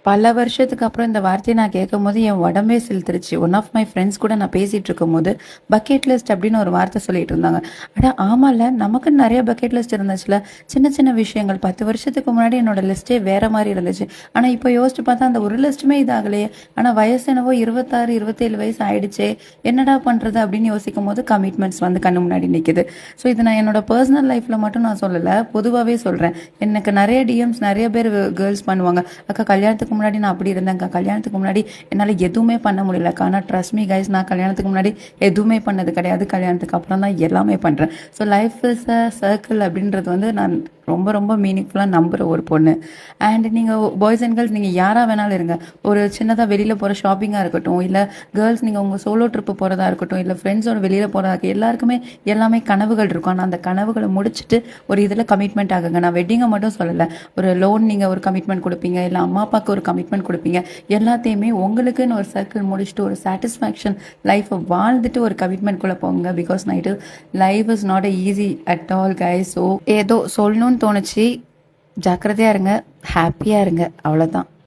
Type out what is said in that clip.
பல வருஷத்துக்கு அப்புறம் இந்த வார்த்தையை நான் கேட்கும்போது என் உடம்பே சிலுத்துருச்சு. ஒன் ஆஃப் மை ஃப்ரெண்ட்ஸ் கூட நான் பேசிட்டு இருக்கும்போது பக்கெட் லிஸ்ட் அப்படின்னு ஒரு வார்த்தை சொல்லிட்டு இருந்தாங்க. அட ஆமால, நமக்கு நிறைய பக்கெட் லிஸ்ட் இருந்துச்சுல. சின்ன சின்ன விஷயங்கள் 10 வருஷத்துக்கு முன்னாடி என்னோட லிஸ்டே வேற மாதிரி இருந்துச்சு. ஆனா இப்போ யோசிச்சு பார்த்தா அந்த ஒரு லிஸ்ட்டுமே இதாகலையே. ஆனா வயசு என்னவோ 26 27 வயசு ஆயிடுச்சே, என்னடா பண்றது அப்படின்னு யோசிக்கும் போது கமிட்மெண்ட்ஸ் வந்து கண்ணு முன்னாடி நிக்குது. ஸோ இது நான் என்னோட பர்சனல் லைஃப்ல மட்டும் நான் சொல்லல, பொதுவாகவே சொல்றேன். எனக்கு நிறைய டிஎம்ஸ் நிறைய பேர் கேர்ள்ஸ் பண்ணுவாங்க. அக்கா கல்யாணத்துக்கு முன்னாடி நான் அப்படி இருந்தேன்க்கா, கல்யாணத்துக்கு முன்னாடி என்னால் எதுவுமே பண்ண முடியலக்கா. ஆனால் ட்ரஸ்ட் மீ கைஸ், நான் கல்யாணத்துக்கு முன்னாடி எதுவுமே பண்ணது கிடையாது. கல்யாணத்துக்கு அப்புறம் தான் எல்லாமே பண்ணுறேன். So life is a circle அப்படின்றது வந்து நான் ரொம்ப ரொம்ப மீனிங்ஃபுல்லாக நம்புகிற ஒரு பொண்ணு. அண்ட் நீங்கள் பாய்ஸ் அண்ட் கேர்ள்ஸ் நீங்கள் யாராக வேணாலும் இருங்க. ஒரு சின்னதாக வெளியில் போகிற ஷாப்பிங்காக இருக்கட்டும், இல்லை கேர்ள்ஸ் நீங்கள் உங்கள் சோலோ ட்ரிப்பு போகிறதா இருக்கட்டும், இல்லை ஃப்ரெண்ட்ஸோட வெளியில் போகிறதா இருக்கும், எல்லாருக்குமே எல்லாமே கனவுகள் இருக்கும். ஆனால் அந்த கனவுகளை முடிச்சுட்டு ஒரு இதில் கமிட்மெண்ட் ஆகுங்க. நான் வெட்டிங்கை மட்டும் சொல்லலை, ஒரு லோன் நீங்கள் ஒரு கமிட்மெண்ட் கொடுப்பீங்க, இல்லை அம்மா அப்பாவுக்கு ஒரு கமிட்மெண்ட் கொடுப்பீங்க. எல்லாத்தையுமே உங்களுக்குன்னு ஒரு சர்க்கிள் முடிச்சுட்டு ஒரு சாட்டிஸ்ஃபேக்ஷன் லைஃப்பை வாழ்ந்துட்டு ஒரு கமிட்மெண்ட்குள்ளே போங்க. Because night life is not easy at all guys. So ஏதோ சொல்லணும்னு தோணுச்சு. ஜாக்கிரதையாக இருங்க, ஹாப்பியாக இருங்க, அவ்வளோதான்.